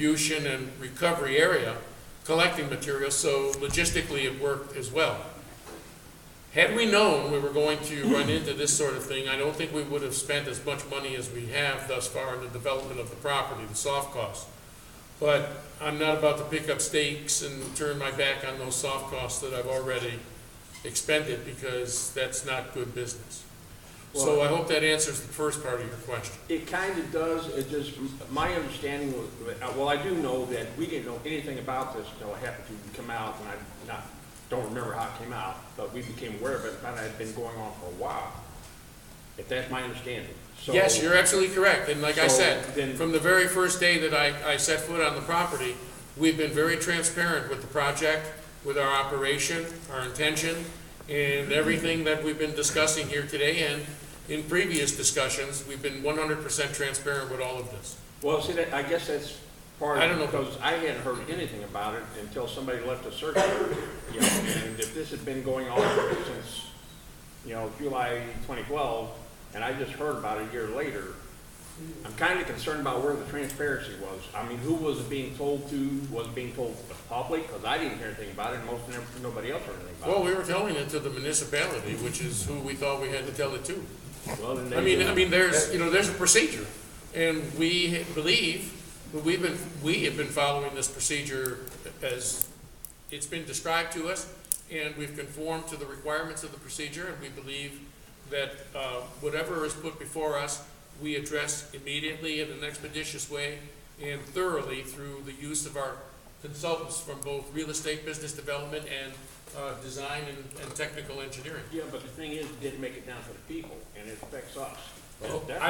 distribution and recovery area, collecting materials, so logistically it worked as well. Had we known we were going to run into this sort of thing, I don't think we would have spent as much money as we have thus far in the development of the property, the soft costs. But I'm not about to pick up stakes and turn my back on those soft costs that I've already expended, because that's not good business. So I hope that answers the first part of your question. It kind of does. It just, my understanding was, well, I do know that we didn't know anything about this until it happened to come out, and I don't remember how it came out, but we became aware of it, and it had been going on for a while. If that's my understanding. So, Yes, you're absolutely correct. And like I So said, then- from the very first day that I set foot on the property, we've been very transparent with the project, with our operation, our intention, and everything that we've been discussing here today. And in previous discussions, we've been 100% transparent with all of this. Well, see, I guess that's part of I it, don't know. because I hadn't heard anything about it until somebody left a circular, you know, and if this had been going on since, you know, July 2012, and I just heard about it a year later, I'm kind of concerned about where the transparency was. I mean, who was it being told to? Was it being told to the public? Because I didn't hear anything about it, and nobody else heard anything about Well, it. we were telling it to the municipality, which is who we thought we had to tell it to. Well, then I mean, there's a procedure, and we believe we have been following this procedure as it's been described to us, and we've conformed to the requirements of the procedure, and we believe that whatever is put before us, we address immediately in an expeditious way and thoroughly through the use of our consultants from both real estate, business development, and design and technical engineering. Yeah, but the thing is, it didn't make it down to the people, and it affects us. Well, That's-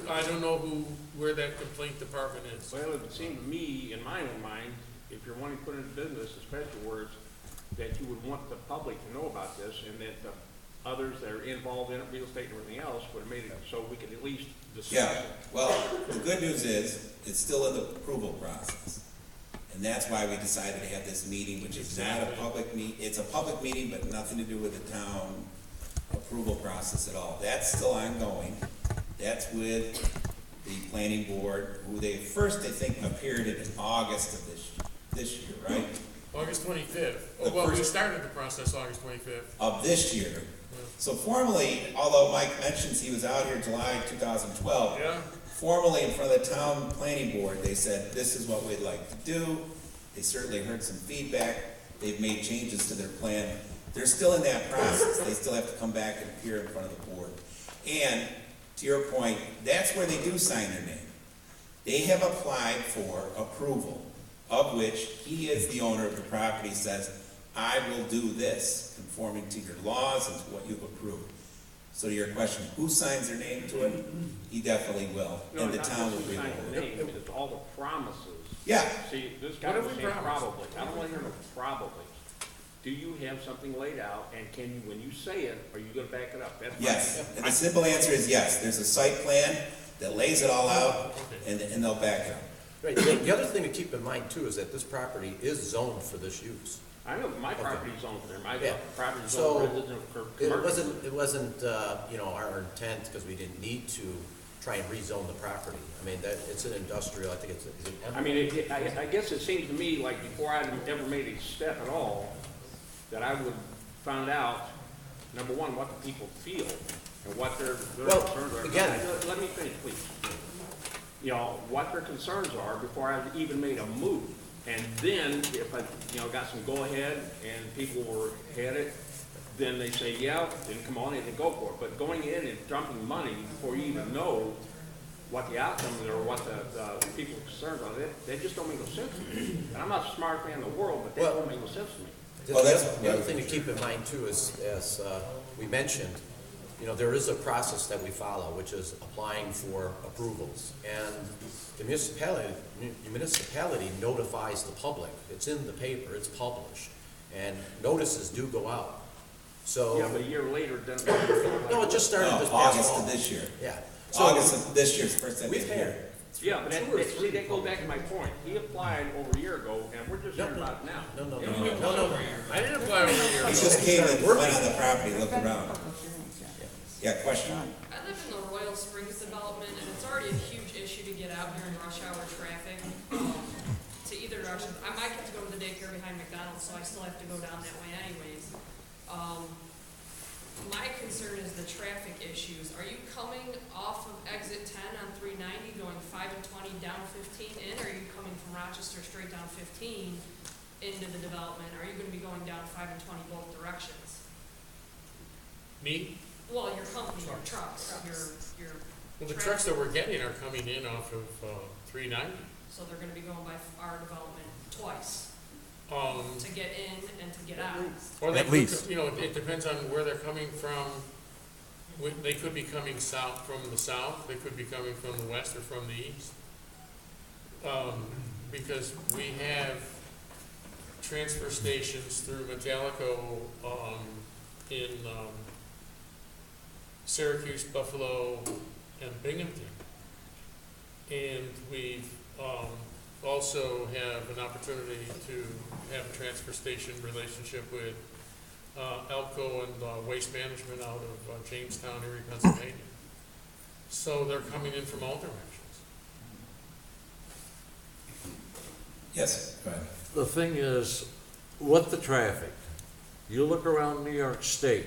I don't know where that complaint department is. Well, it would seem to me, in my own mind, if you're wanting to put into business, especially words, that you would want the public to know about this, and that the others that are involved in it, real estate and everything else, would have made it so we could at least discuss Yeah, it. well, the good news is, it's still in the approval process. And that's why we decided to have this meeting, which is not a public it's a public meeting, but nothing to do with the town approval process at all. That's still ongoing. That's with the planning board, who they first, I think, appeared in August of this year, right? August 25th. The Well, we first- started the process August 25th. Of this year. So formally, although Mike mentions he was out here July 2012, Yeah? formally in front of the town planning board, they said, this is what we'd like to do. They certainly heard some feedback. They've made changes to their plan. They're still in that process. They still have to come back and appear in front of the board. And to your point, that's where they do sign their name. They have applied for approval, of which he is the owner of the property, says, I will do this, conforming to your laws and to what you've approved. So to your question, who signs their name to it? He definitely will, No, and the it's not town just will be signing able the to. name, it's all the promises. Yeah, See, this What guy have was we saying promised? probably. I don't want to hear no probably. Do you have something laid out, and can you, when you say it, are you gonna back it up? That's my- yes. And the simple answer is yes. There's a site plan that lays it all out, and they'll back it up. Right, the other thing to keep in mind too is that this property is zoned for this use. I know my property's on there, my Yeah. property's So, on residential for It commercial. wasn't, our intent, because we didn't need to try and rezone the property. I mean, it's an industrial, I think it's, is it? I mean, I guess it seems to me like before I'd ever made a step at all, that I would find out, number one, what the people feel and what their Well, concerns are. again- Let me finish, please. You know, what their concerns are before I even made a move. And then if I, got some go-ahead and people were had it, then they say, yeah, then come on in and go for it. But going in and dumping money before you even know what the outcomes are, or what the people's concerns are, that just don't make no sense to me. And I'm not the smartest man in the world, but that Well- don't make no sense to me. Well, that's- The other thing to keep in mind too is, as we mentioned, there is a process that we follow, which is applying for approvals. And the municipality notifies the public. It's in the paper, it's published, and notices do go out. So, Yeah, but a year later, then. no, it just started No, this past August fall. of this year. Yeah. So August of this year's first time we've this year. Yeah, but two or see, three that goes back to my point. He applied over a year ago, and we're just hearing about it now. No. I didn't apply over here. He just came and went on the property, looked around. Yeah, question? I live in the Royal Springs development, and it's already a huge issue to get out during rush hour traffic. directions. My kids go to the daycare behind McDonald's, so I still have to go down that way anyways. My concern is the traffic issues. Are you coming off of exit 10 on 390, going 5 and 20 down 15 in, or are you coming from Rochester straight down 15 into the development? Are you gonna be going down 5 and 20 both directions? Me? Well, your company, your trucks, your. Well, the trucks that we're getting are coming in off of 390. So they're gonna be going by our development twice, Um, to get in and to get out. Or they At could, least. you know, it depends on where they're coming from. They could be coming south from the south, they could be coming from the west or from the east. Because we have transfer stations through Metallico, in, Syracuse, Buffalo, and Binghamton. And we also have an opportunity to have a transfer station relationship with Elko and Waste Management out of Jamestown, Erie, Pennsylvania. So they're coming in from all directions. Yes, go ahead. The thing is, with the traffic, you look around New York State,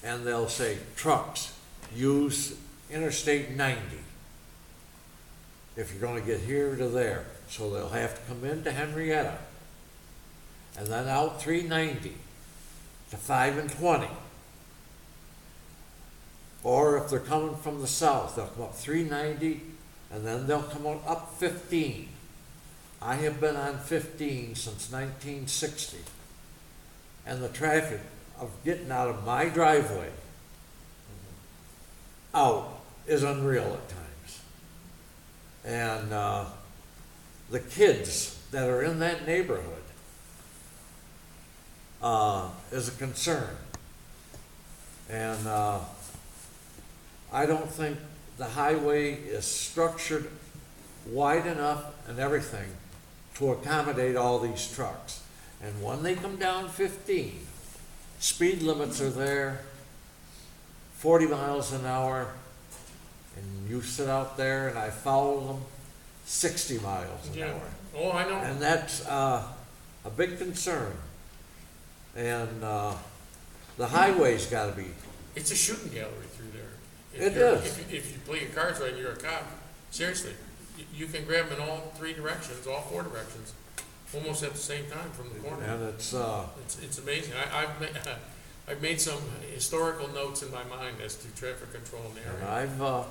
and they'll say, trucks, use Interstate 90 if you're gonna get here to there. So they'll have to come into Henrietta, and then out 390 to 5 and 20. Or if they're coming from the south, they'll come up 390, and then they'll come on up 15. I have been on 15 since 1960, and the traffic of getting out of my driveway out is unreal at times. And the kids that are in that neighborhood is a concern. And I don't think the highway is structured wide enough and everything to accommodate all these trucks. And when they come down 15, speed limits are there, 40 miles an hour, and you sit out there and I follow them 60 miles an Yeah. hour. Oh, I know. And that's a big concern. And the highway's gotta be, It's a shooting gallery through there. It You're- is. If you play your cards right and you're a cop, seriously, you can grab them in all three directions, all four directions, almost at the same time from the corner. and it's, It's amazing. I've made some historical notes in my mind as to traffic control in the and area.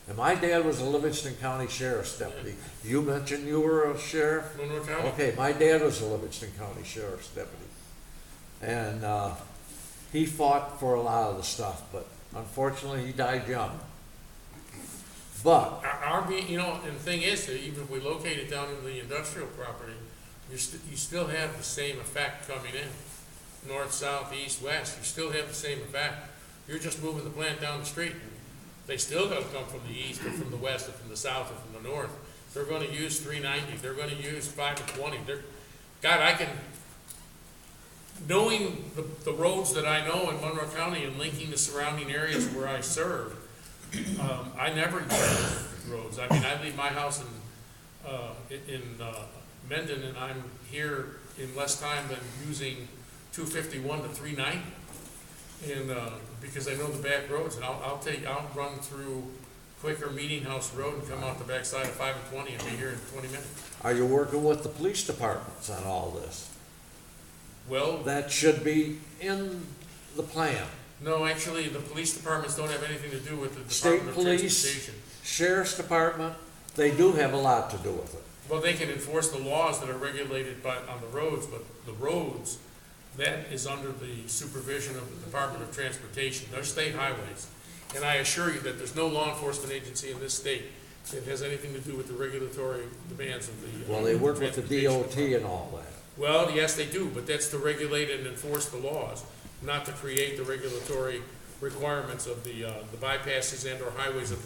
and my dad was a Livingston County Sheriff's deputy. You mentioned you were a sheriff? Monroe County. Okay, my dad was a Livingston County Sheriff's deputy. And he fought for a lot of the stuff, but unfortunately, he died young. But, You know, and the thing is, that even if we locate it down in the industrial property, you still have the same effect coming in. North, south, east, west, you still have the same effect. You're just moving the plant down the street. They still gotta come from the east, or from the west, or from the south, or from the north. They're gonna use 390, they're gonna use 5 and 20. God, I can, knowing the roads that I know in Monroe County and linking the surrounding areas where I serve, I never use roads. I mean, I leave my house in Mendon, and I'm here in less time than using 251 to 390. And, because I know the back roads, and I'll run through Quaker Meeting House Road and come out the backside of 5 and 20 and be here in 20 minutes. are you working with the police departments on all this? Well, That should be in the plan. no, actually, the police departments don't have anything to do with the State Department of police, Transportation. sheriff's department, they do have a lot to do with it. Well, they can enforce the laws that are regulated on the roads, but the roads, that is under the supervision of the Department of Transportation. They're state highways. And I assure you that there's no law enforcement agency in this state that has anything to do with the regulatory demands of the. Well, they work with the Transportation DOT Department. and all that. Well, yes, they do, but that's to regulate and enforce the laws, not to create the regulatory requirements of the bypasses and or highways of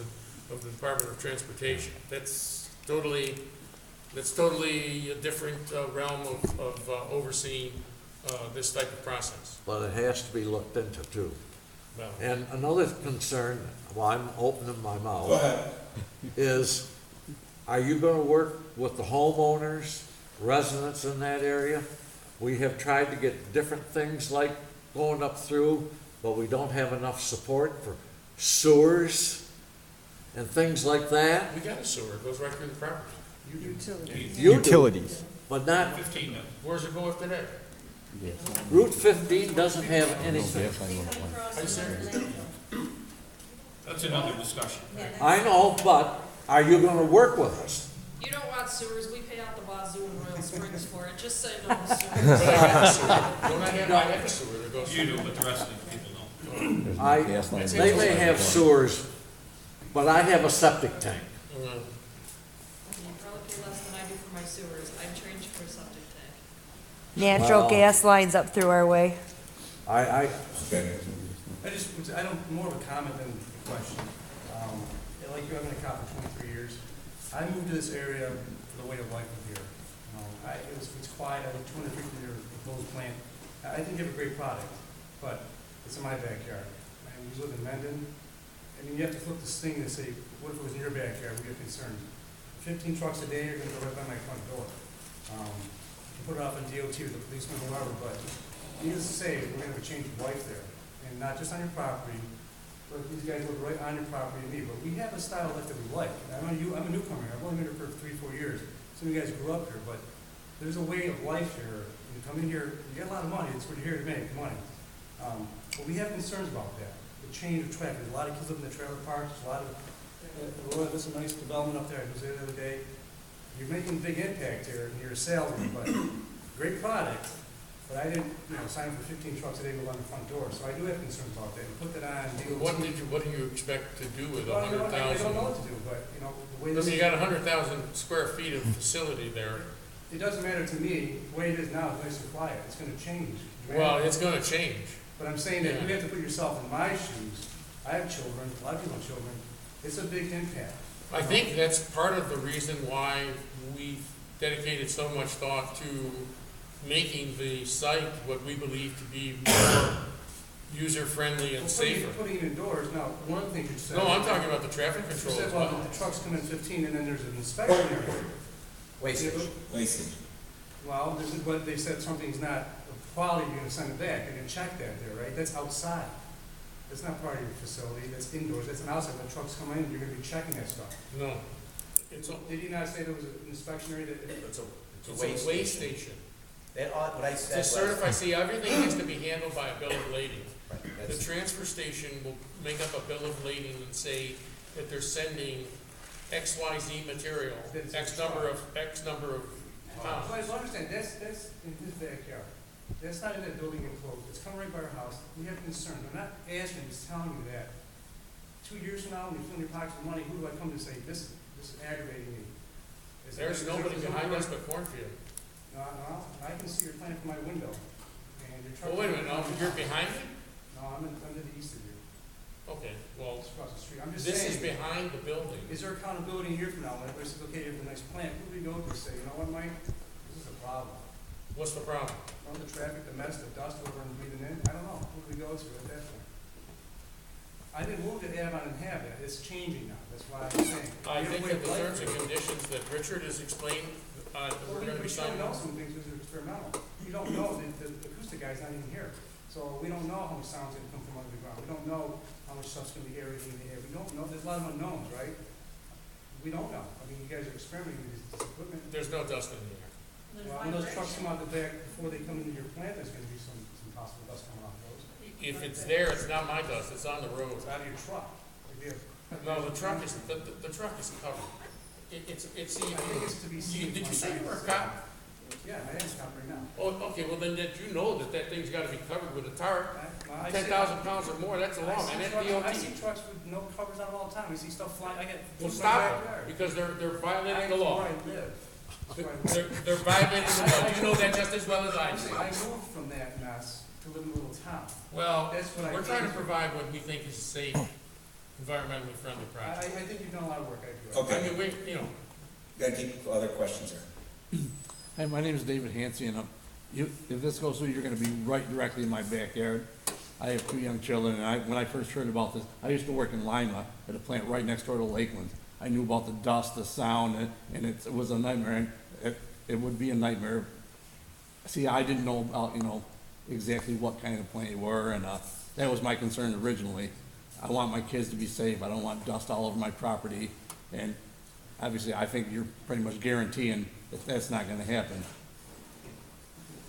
the Department of Transportation. That's totally a different realm of overseeing this type of process. But it has to be looked into too. Well, And another concern, while I'm opening my Go mouth, ahead. is Are you gonna work with the homeowners, residents in that area? We have tried to get different things like going up through, but we don't have enough support for sewers and things like that. We got a sewer, it goes right through the property. You do, Utilities. but not, Where's it go after that? Route 15 doesn't have anything. Are you serious? That's another discussion. I know, but are you gonna work with us? You don't want sewers, we pay out the wazoo in Royal Springs for it, just say no to But sewers. I have a sewer. Don't I have a sewer that goes You through? do, but the rest of the people don't. I, they may have sewers, but I have a septic tank. Uh, You probably pay less than I do for my sewers, I've changed for a septic tank. Natural Well- gas lines up through our way. I, I don't, more of a comment than a question. Like you, I've been a cop for 23 years. I moved to this area for the way of life of here. It's quiet, I have 200 feet from your proposed plant. I think you have a great product, but it's in my backyard. And we live in Mendon. I mean, you have to flip this thing and say, what if it was in your backyard, we have concerns. 15 trucks a day are gonna go right by my front door. You put it off on DOT with the policeman, whoever, but needless to say, we're gonna have a change of life there. And not just on your property, but these guys live right on your property to me, but we have a style of life that we like. And I'm a newcomer here, I've only been here for 3-4 years. Some of you guys grew up here, but there's a way of life here. You come in here, you get a lot of money, it's what you're here to make, money. But we have concerns about that, the change of traffic. There's a lot of kids live in the trailer parks, there's a lot of, there's a nice development up there, I was there the other day. You're making a big impact here, and you're a salesman, but great product. But I didn't, sign up for 15 trucks a day to go on the front door, so I do have concerns about that. You put that on DOT. What do you expect to do with Well, I don't know 100,000? what to do, but, the way I this. mean, you got 100,000 square feet of facility there. It doesn't matter to me, the way it is now, it's nice and quiet, it's gonna change. Well, it's gonna change. But I'm saying that you have to put yourself in my shoes. I have children, a lot of people have children, it's a big impact. I think that's part of the reason why we dedicated so much thought to making the site what we believe to be more user-friendly and Well, safer. Putting it indoors, now, one of the things you said. No, I'm talking about the traffic You control said, as well, well. the trucks come in 15 and then there's an inspection area. wastage. Wastage. Well, but they said something's not of quality, you're gonna send it back, you're gonna check that there, right? That's outside. That's not part of your facility, that's indoors, that's an outside, when trucks come in, you're gonna be checking that stuff. No. It's a, Did you not say there was an inspection area that? It's it's a waste station. That, what I said To was. certify, see, everything has to be handled by a bill of lading. Right, The that's- transfer station will make up a bill of lading and say that they're sending XYZ material, X number of So I pounds. understand, that's in his backyard. That's not in that building enclosed, it's coming right by our house, we have concerns, I'm not asking, I'm just telling you that. 2 years from now, when you fill in your pockets with money, who do I come to say, this is aggravating me? There's nobody behind us but cornfield. No, I can see your plant from my window, and your truck. Oh, wait a minute, no, you're behind me? No, I'm to the east of you, Okay, well, it's across the street, I'm just this is saying, behind the building. is there accountability a year from now, when everybody says, okay, here's the next plant, who do we go to say, you know what, Mike, this is a problem? What's the problem? Well, the traffic, the mess, the dust over and breathing in, I don't know, who do we go to at that point? I didn't move to Avon and have that, it's changing now, that's why I'm saying. I We have think a way that of the life terms and here. conditions that Richard has explained, that Well, we're gonna be we signing. don't know some things because they're experimental. You don't know, the acoustic guy's not even here. So we don't know how much sound's gonna come from under the ground. We don't know how much stuff's gonna be aerated in the air. We don't know, there's a lot of unknowns, right? We don't know. I mean, you guys are experimenting with this equipment. There's no dust in the air. Well, when those trucks come out the back, before they come into your plant, there's gonna be some possible dust coming off those. If it's there, it's not my dust, it's on the road. It's out of your truck. If you have- No, the truck is covered. It's, I think it's to be seen. did you say you were a cop? Yeah, I am a cop right now. Oh, okay, well then, did you know that thing's gotta be covered with a tarp? Well, I 10,000 pounds or more, that's a law, man, that's I DOT. see trucks with no covers on all the time. I see stuff flying. I get. Well, in my stop backyard. it, because they're violating the law. That's where I live. That's where I live. They're violating the law, you know that just as well as I I'm do. saying, I moved from that mess to live in a little town. Well, That's what I we're trying to think. provide what we think is a safe, environmentally friendly I project. think you've done a lot of work, I do. Okay. I mean, Gotta keep other questions here. Hi, my name is David Hancy, and if this goes through, you're gonna be right directly in my backyard. I have 2 young children, and when I first heard about this, I used to work in Lima at a plant right next door to Lakeland. I knew about the dust, the sound, and it was a nightmare, and it would be a nightmare. See, I didn't know about, exactly what kind of plant you were, and, that was my concern originally. I want my kids to be safe, I don't want dust all over my property, and obviously, I think you're pretty much guaranteeing that that's not gonna happen.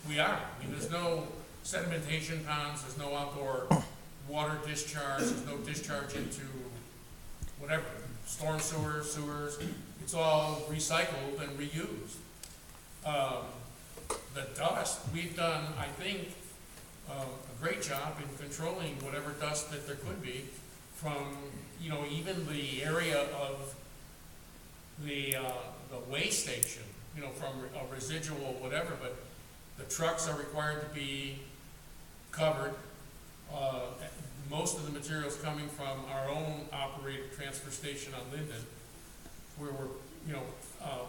We are. I mean, there's no sedimentation ponds, there's no outdoor water discharge, there's no discharge into whatever, storm sewers. It's all recycled and reused. The dust, we've done, I think, a great job in controlling whatever dust that there could be from, even the area of the waste station, from a residual whatever, but the trucks are required to be covered. Most of the materials coming from our own operated transfer station on Linden, where we're,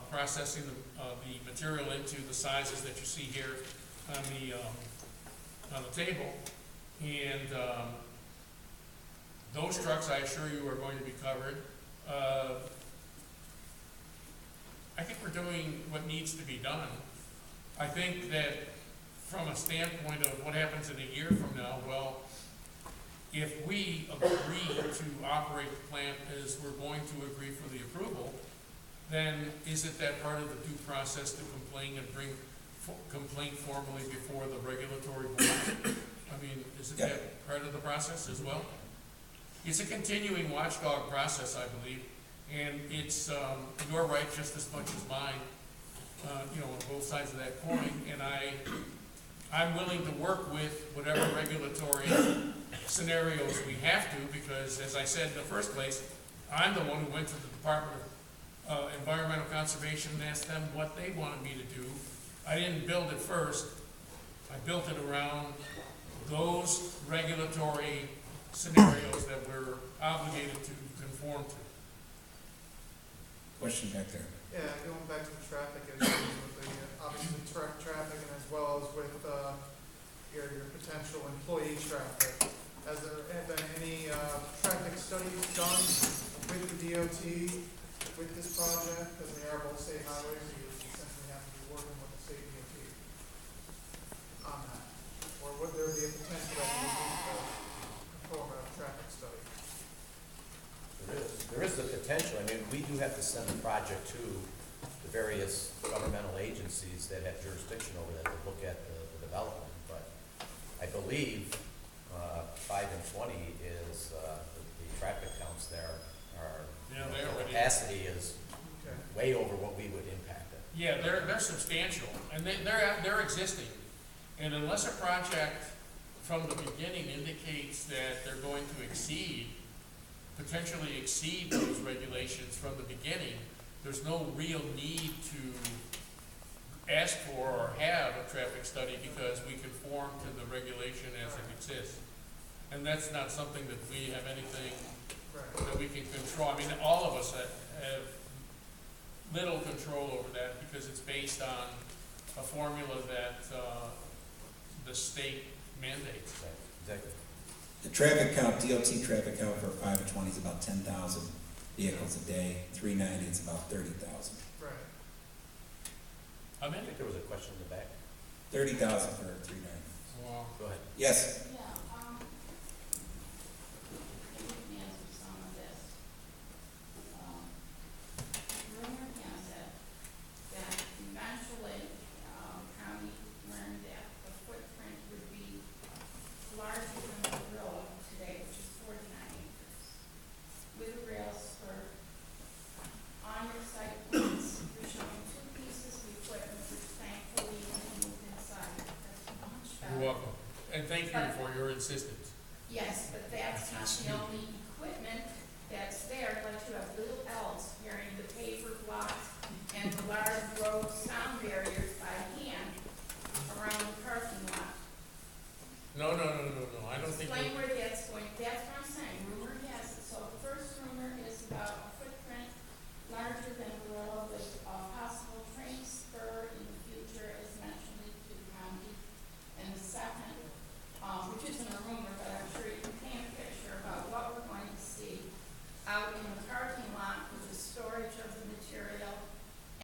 processing the material into the sizes that you see here on the table. And those trucks, I assure you, are going to be covered. I think we're doing what needs to be done. I think that from a standpoint of what happens in a year from now, well, if we agree to operate the plant as we're going to agree for the approval, then isn't that part of the due process to complain and bring complaint formally before the regulatory board? I mean, isn't that part of the process as well? It's a continuing watchdog process, I believe, and it's your right just as much as mine, on both sides of that coin. And I'm willing to work with whatever regulatory scenarios we have to, because as I said in the first place, I'm the one who went to the Department of Environmental Conservation and asked them what they wanted me to do. I didn't build it first. I built it around those regulatory scenarios that we're obligated to conform to. Question back there. Yeah, going back to the traffic issues with the, obviously traffic and as well as with, your potential employee traffic. Has there been any, traffic studies done with the DOT with this project? Because they are both state highways, so you essentially have to be working with the state DOT on that. Or would there be a potential that you would need to perform a traffic study? There is the potential. I mean, we do have to send the project to the various governmental agencies that have jurisdiction over that to look at the development. But I believe 5 and 20 is the traffic counts there are, the capacity is way over what we would impact it. Yeah, they're substantial, and they're existing. And unless a project from the beginning indicates that they're going to potentially exceed those regulations from the beginning, there's no real need to ask for or have a traffic study because we conform to the regulation as it exists. And that's not something that we have anything that we can control. I mean, all of us have little control over that because it's based on a formula that the state mandates. Exactly. The traffic count, DOT traffic count for 5 and 20 is about 10,000 vehicles a day. 390 is about 30,000. Right. I mean, I think there was a question in the back. 30,000 for 390. wow. Go ahead. Yes. Yeah, you can answer some of this. Rumor has it that eventually, county learned that the footprint would be larger than the road today, which is 49 acres. With a rail spur, on your site plans, you're showing 2 pieces of equipment, which thankfully you can move inside. That's much better. You're welcome. And thank you for your insistence. Yes, but that's not the only